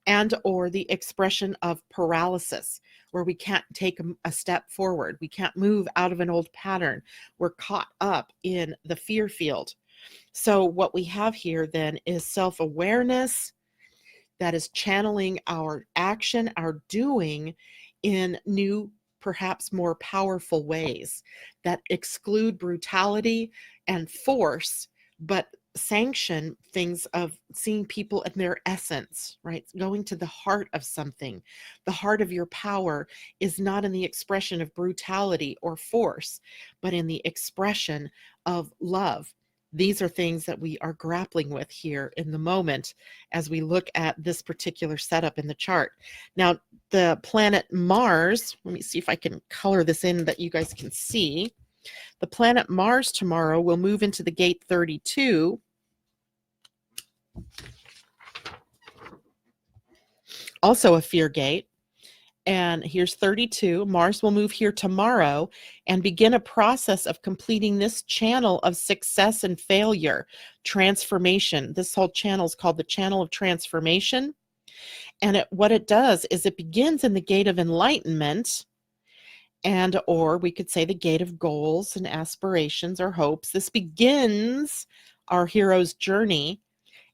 and or the expression of paralysis, where we can't take a step forward. We can't move out of an old pattern. We're caught up in the fear field. So what we have here then is self-awareness that is channeling our action, our doing in new, perhaps more powerful ways that exclude brutality and force, but sanction things of seeing people in their essence, right? Going to the heart of something. The heart of your power is not in the expression of brutality or force, but in the expression of love. These are things that we are grappling with here in the moment as we look at this particular setup in the chart. Now, the planet Mars, let me see if I can color this in that you guys can see. The planet Mars tomorrow will move into the gate 32. Also a fear gate. And here's 32. Mars will move here tomorrow and begin a process of completing this channel of success and failure, transformation. This whole channel is called the channel of transformation. And what it does is it begins in the gate of enlightenment, and or we could say the gate of goals and aspirations or hopes. This begins our hero's journey.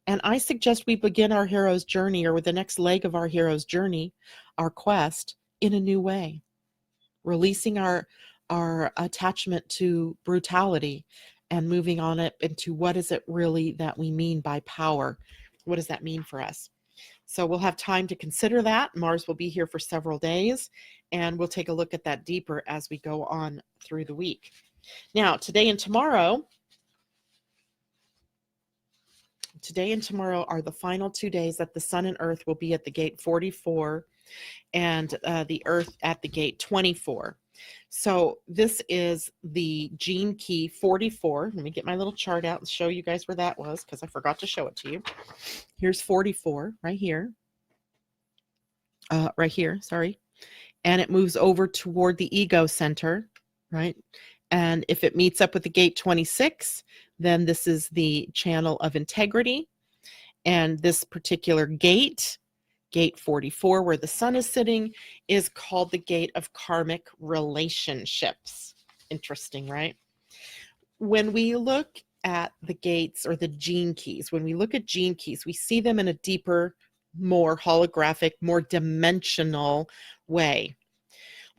And I suggest we begin our hero's journey, or with the next leg of our hero's journey, our quest, in a new way, releasing our attachment to brutality and moving on it into what is it really that we mean by power? What does that mean for us? So we'll have time to consider that. Mars will be here for several days, and we'll take a look at that deeper as we go on through the week. Now, today and tomorrow are the final 2 days that the Sun and Earth will be at the gate 44 and the Earth at the gate 24. So this is the gene key 44. Let me get my little chart out and show you guys where that was, because I forgot to show it to you. Here's 44 right here. Sorry. And it moves over toward the ego center, right? And if it meets up with the gate 26, then this is the channel of integrity. And this particular gate, gate 44, where the sun is sitting, is called the gate of karmic relationships. Interesting, right? When we look at the gates or the gene keys, when we look at gene keys, we see them in a deeper, more holographic, more dimensional way.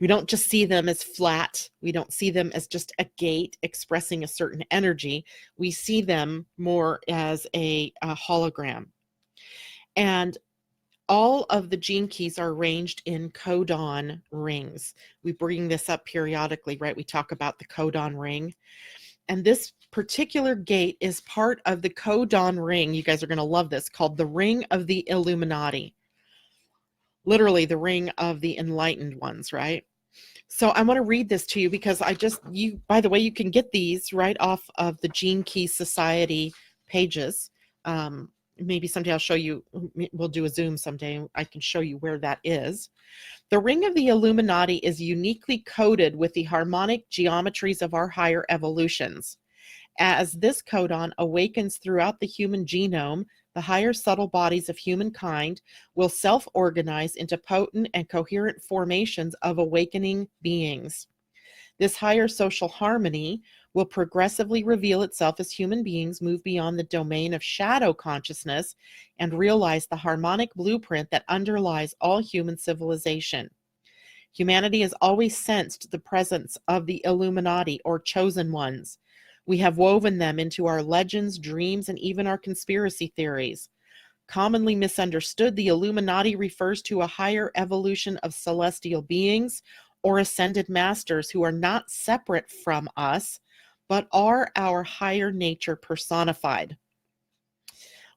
We don't just see them as flat. We don't see them as just a gate expressing a certain energy. We see them more as a hologram. And all of the gene keys are arranged in codon rings. We bring this up periodically, right? We talk about the codon ring. And this particular gate is part of the codon ring. You guys are going to love this, called the Ring of the Illuminati. Literally the ring of the enlightened ones, right? So I want to read this to you because by the way, you can get these right off of the Gene Key Society pages. Maybe someday I'll show you, we'll do a Zoom someday. I can show you where that is. The Ring of the Illuminati is uniquely coded with the harmonic geometries of our higher evolutions. As this codon awakens throughout the human genome, the higher subtle bodies of humankind will self-organize into potent and coherent formations of awakening beings. This higher social harmony will progressively reveal itself as human beings move beyond the domain of shadow consciousness and realize the harmonic blueprint that underlies all human civilization. Humanity has always sensed the presence of the Illuminati, or chosen ones. We have woven them into our legends, dreams, and even our conspiracy theories. Commonly misunderstood, the Illuminati refers to a higher evolution of celestial beings or ascended masters who are not separate from us, but are our higher nature personified.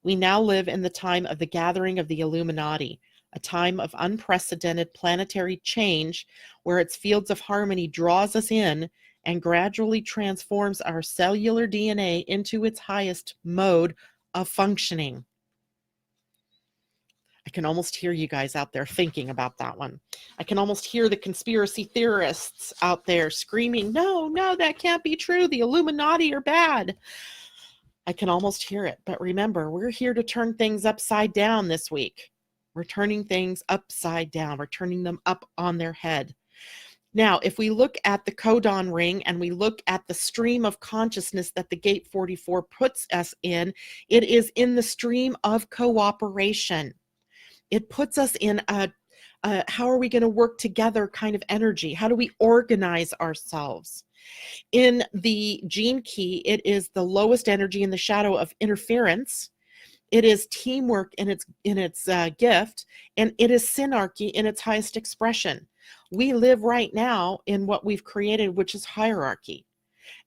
We now live in the time of the gathering of the Illuminati, a time of unprecedented planetary change where its fields of harmony draws us in and gradually transforms our cellular DNA into its highest mode of functioning. I can almost hear you guys out there thinking about that one. I can almost hear the conspiracy theorists out there screaming, no, no, that can't be true. The Illuminati are bad. I can almost hear it. But remember, we're here to turn things upside down this week. We're turning things upside down. We're turning them up on their head. Now, if we look at the codon ring and we look at the stream of consciousness that the gate 44 puts us in, it is in the stream of cooperation. It puts us in a how are we going to work together kind of energy? How do we organize ourselves? In the gene key, it is the lowest energy in the shadow of interference. It is teamwork in its gift, and it is synarchy in its highest expression. We live right now in what we've created, which is hierarchy,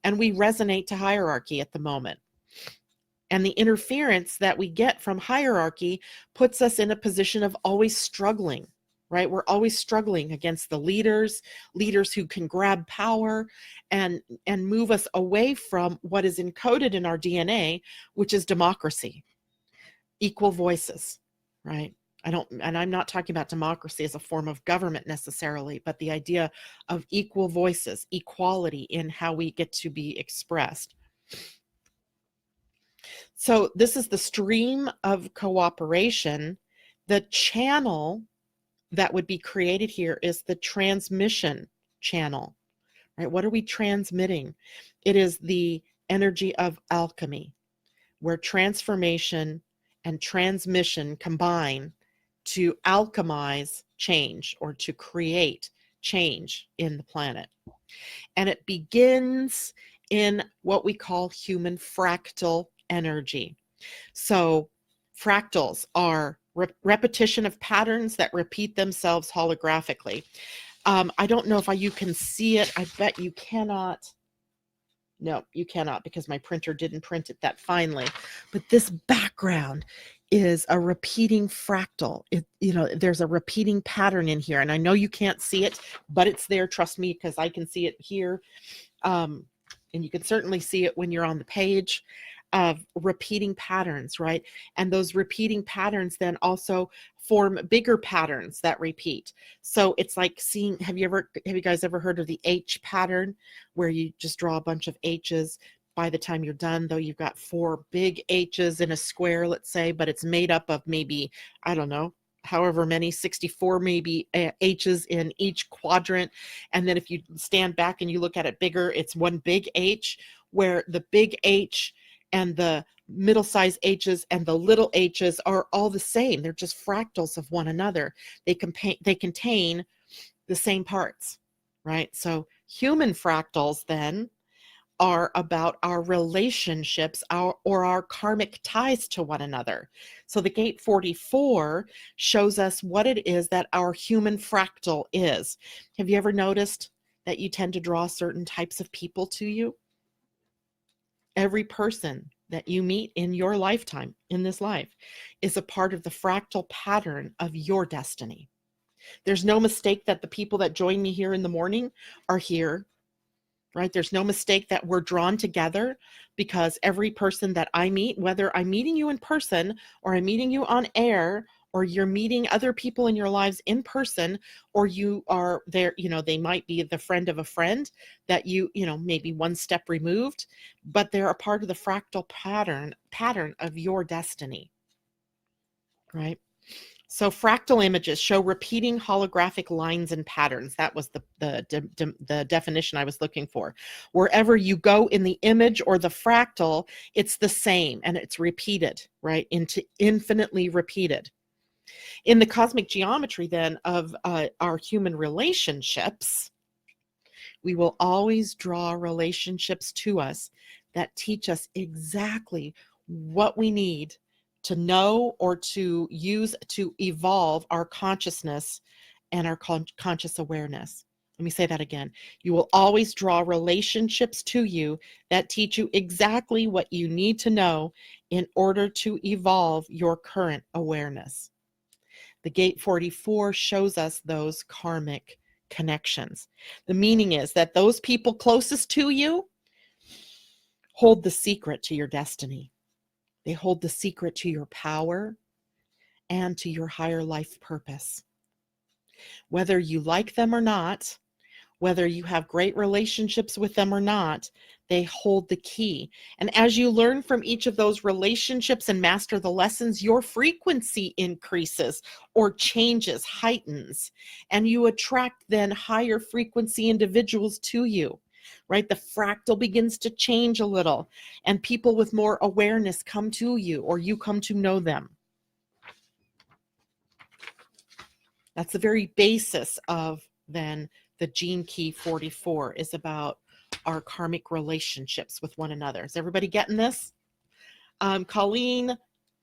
and we resonate to hierarchy at the moment. And the interference that we get from hierarchy puts us in a position of always struggling, right? We're always struggling against the leaders who can grab power and move us away from what is encoded in our DNA, which is democracy, equal voices, right? I'm not talking about democracy as a form of government necessarily, but the idea of equal voices, equality in how we get to be expressed. So this is the stream of cooperation. The channel that would be created here is the transmission channel, right? What are we transmitting? It is the energy of alchemy, where transformation and transmission combine to alchemize change or to create change in the planet. And it begins in what we call human fractal energy. So fractals are repetition of patterns that repeat themselves holographically. I don't know if you can see it. I bet you cannot. No, you cannot, because my printer didn't print it that finely. But this background is a repeating fractal. There's a repeating pattern in here, and I know you can't see it, but it's there. Trust me, because I can see it here. And you can certainly see it when you're on the page of repeating patterns, right? And those repeating patterns then also form bigger patterns that repeat. So it's like seeing, have you guys ever heard of the H pattern, where you just draw a bunch of H's? By the time you're done, though, you've got 4 big H's in a square, let's say, but it's made up of maybe, I don't know, however many, 64 maybe H's in each quadrant. And then if you stand back and you look at it bigger, it's one big H, where the big H and the middle-sized H's and the little H's are all the same. They're just fractals of one another. They contain the same parts, right? So human fractals then are about our relationships, our karmic ties to one another. So the gate 44 shows us what it is that our human fractal is. Have you ever noticed that you tend to draw certain types of people to you? Every person that you meet in your lifetime, in this life, is a part of the fractal pattern of your destiny. There's no mistake that the people that join me here in the morning are here, right? There's no mistake that we're drawn together, because every person that I meet, whether I'm meeting you in person or I'm meeting you on air, or you're meeting other people in your lives in person, or you are there, they might be the friend of a friend that maybe one step removed, but they're a part of the fractal pattern of your destiny, right? So fractal images show repeating holographic lines and patterns. That was the definition I was looking for. Wherever you go in the image or the fractal, it's the same and it's repeated, right? Into infinitely repeated. In the cosmic geometry then of our human relationships, we will always draw relationships to us that teach us exactly what we need to know or to use to evolve our consciousness and our conscious awareness. Let me say that again. You will always draw relationships to you that teach you exactly what you need to know in order to evolve your current awareness. The gate 44 shows us those karmic connections. The meaning is that those people closest to you hold the secret to your destiny. They hold the secret to your power and to your higher life purpose. Whether you like them or not, whether you have great relationships with them or not, they hold the key. And as you learn from each of those relationships and master the lessons, your frequency increases or changes, heightens, and you attract then higher frequency individuals to you, right? The fractal begins to change a little, and people with more awareness come to you, or you come to know them. That's the very basis of then the Gene Key 44 is about our karmic relationships with one another. Is everybody getting this? Colleen,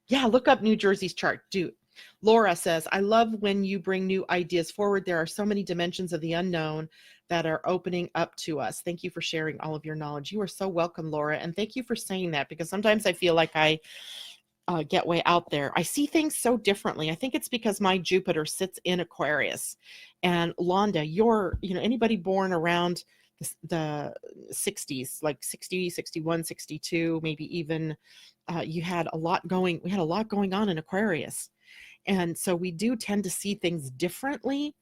yeah, look up New Jersey's chart. Do. Laura says, I love when you bring new ideas forward. There are so many dimensions of the unknown that are opening up to us. Thank you for sharing all of your knowledge. You are so welcome, Laura. And thank you for saying that, because sometimes I feel like I get way out there. I see things so differently. I think it's because my Jupiter sits in Aquarius. And Londa, you're, anybody born around the 60s, like 60, 61, 62, maybe even we had a lot going on in Aquarius. And so we do tend to see things differently,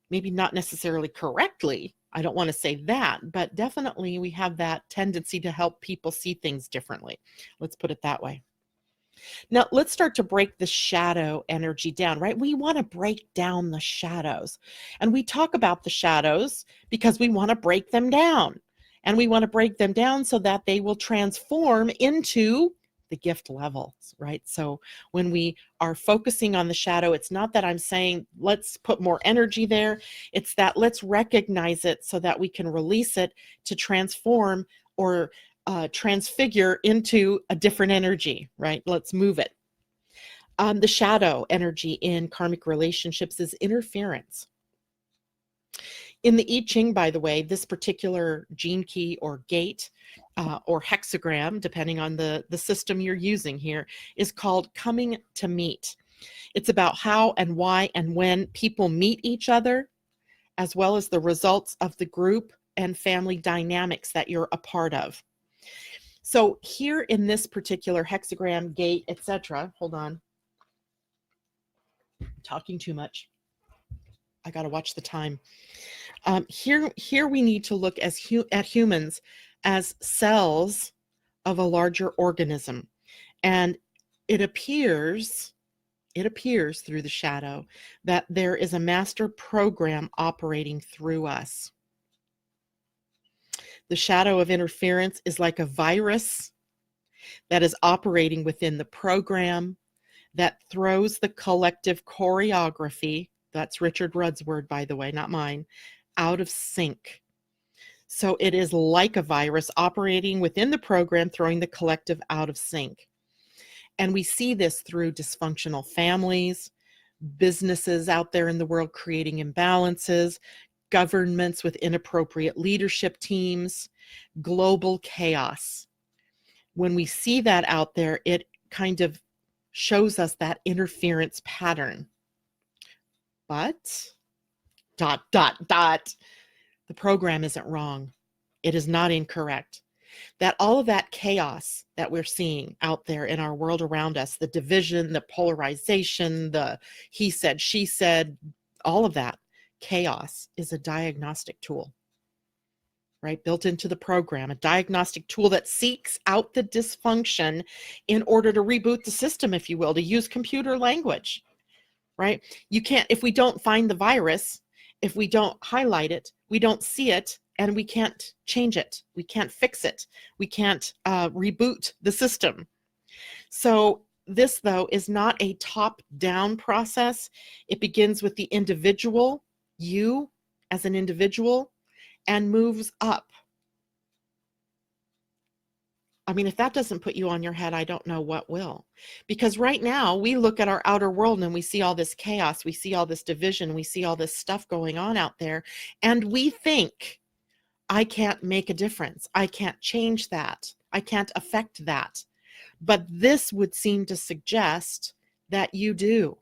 maybe not necessarily correctly. I don't want to say that, but definitely we have that tendency to help people see things differently. Let's put it that way. Now, let's start to break the shadow energy down, right? We want to break down the shadows. And we talk about the shadows because we want to break them down. And we want to break them down so that they will transform into the gift levels, right? So when we are focusing on the shadow, it's not that I'm saying, let's put more energy there. It's that let's recognize it so that we can release it to transform or transfigure into a different energy, right? Let's move it. The shadow energy in karmic relationships is interference. In the I Ching, by the way, this particular gene key or gate or hexagram, depending on the system you're using here, is called coming to meet. It's about how and why and when people meet each other, as well as the results of the group and family dynamics that you're a part of. So here in this particular hexagram, gate, etc. Hold on. I'm talking too much. I got to watch the time. Here we need to look at humans as cells of a larger organism. And it appears through the shadow that there is a master program operating through us. The shadow of interference is like a virus that is operating within the program that throws the collective choreography, that's Richard Rudd's word, by the way, not mine, out of sync. So it is like a virus operating within the program, throwing the collective out of sync. And we see this through dysfunctional families, businesses out there in the world creating imbalances, governments with inappropriate leadership teams, global chaos. When we see that out there, it kind of shows us that interference pattern. But, ... the program isn't wrong. It is not incorrect. That all of that chaos that we're seeing out there in our world around us, the division, the polarization, the he said, she said, all of that chaos is a diagnostic tool, right? Built into the program, a diagnostic tool that seeks out the dysfunction in order to reboot the system, if you will, to use computer language, right? You can't, if we don't find the virus, if we don't highlight it, we don't see it, and we can't change it. We can't fix it. We can't reboot the system. So this, though, is not a top-down process. It begins with the individual, you as an individual, and moves up. I mean, if that doesn't put you on your head, I don't know what will. Because right now, we look at our outer world and we see all this chaos, we see all this division, we see all this stuff going on out there, and we think, I can't make a difference. I can't change that. I can't affect that. But this would seem to suggest that you do.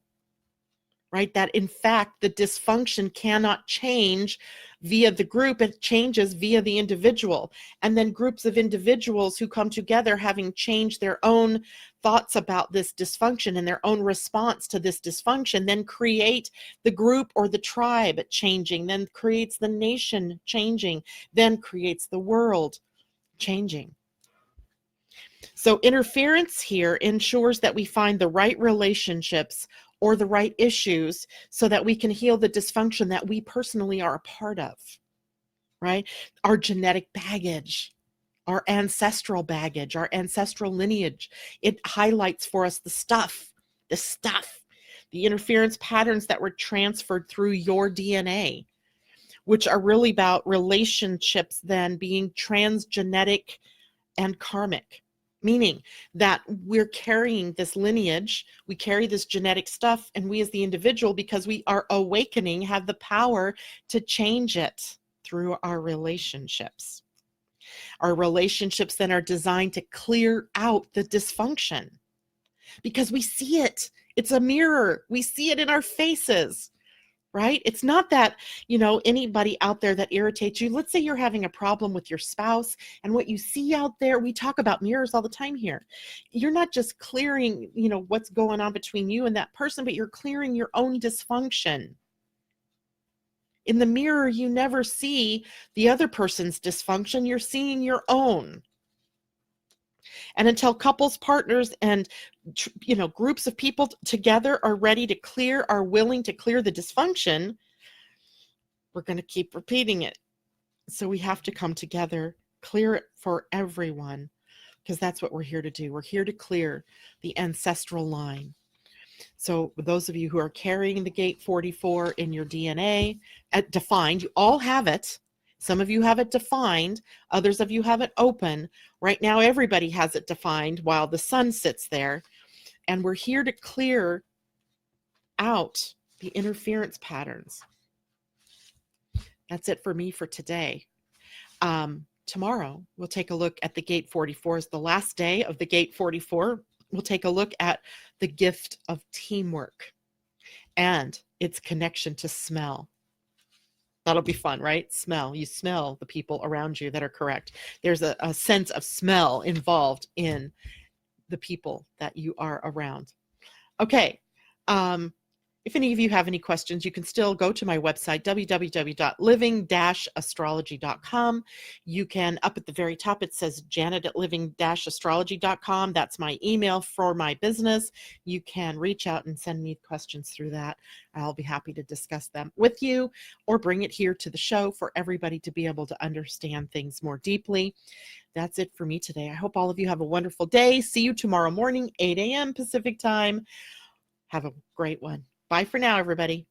right? That in fact, the dysfunction cannot change via the group, it changes via the individual. And then groups of individuals who come together having changed their own thoughts about this dysfunction and their own response to this dysfunction, then create the group or the tribe changing, then creates the nation changing, then creates the world changing. So interference here ensures that we find the right relationships or the right issues so that we can heal the dysfunction that we personally are a part of, right? Our genetic baggage, our ancestral baggage, our ancestral lineage. It highlights for us the stuff, the interference patterns that were transferred through your DNA, which are really about relationships then being transgenetic and karmic, meaning that we're carrying this lineage, we carry this genetic stuff, and we as the individual, because we are awakening, have the power to change it through our relationships. Our relationships then are designed to clear out the dysfunction because we see it. It's a mirror. We see it in our faces. Right? It's not that, anybody out there that irritates you. Let's say you're having a problem with your spouse, and what you see out there, we talk about mirrors all the time here. You're not just clearing, what's going on between you and that person, but you're clearing your own dysfunction. In the mirror, you never see the other person's dysfunction. You're seeing your own. And until couples, partners, and groups of people together are willing to clear the dysfunction, we're going to keep repeating it. So we have to come together, clear it for everyone, because that's what we're here to do. We're here to clear the ancestral line. So those of you who are carrying the gate 44 in your DNA, defined, you all have it. Some of you have it defined. Others of you have it open. Right now, everybody has it defined while the sun sits there. And we're here to clear out the interference patterns. That's it for me for today. Tomorrow, we'll take a look at the gate 44 as the last day of the gate 44. We'll take a look at the gift of teamwork and its connection to smell. That'll be fun, right? Smell. You smell the people around you that are correct. There's a sense of smell involved in the people that you are around. Okay. If any of you have any questions, you can still go to my website, www.living-astrology.com. You can, up at the very top, it says janet@living-astrology.com. That's my email for my business. You can reach out and send me questions through that. I'll be happy to discuss them with you or bring it here to the show for everybody to be able to understand things more deeply. That's it for me today. I hope all of you have a wonderful day. See you tomorrow morning, 8 a.m. Pacific time. Have a great one. Bye for now, everybody.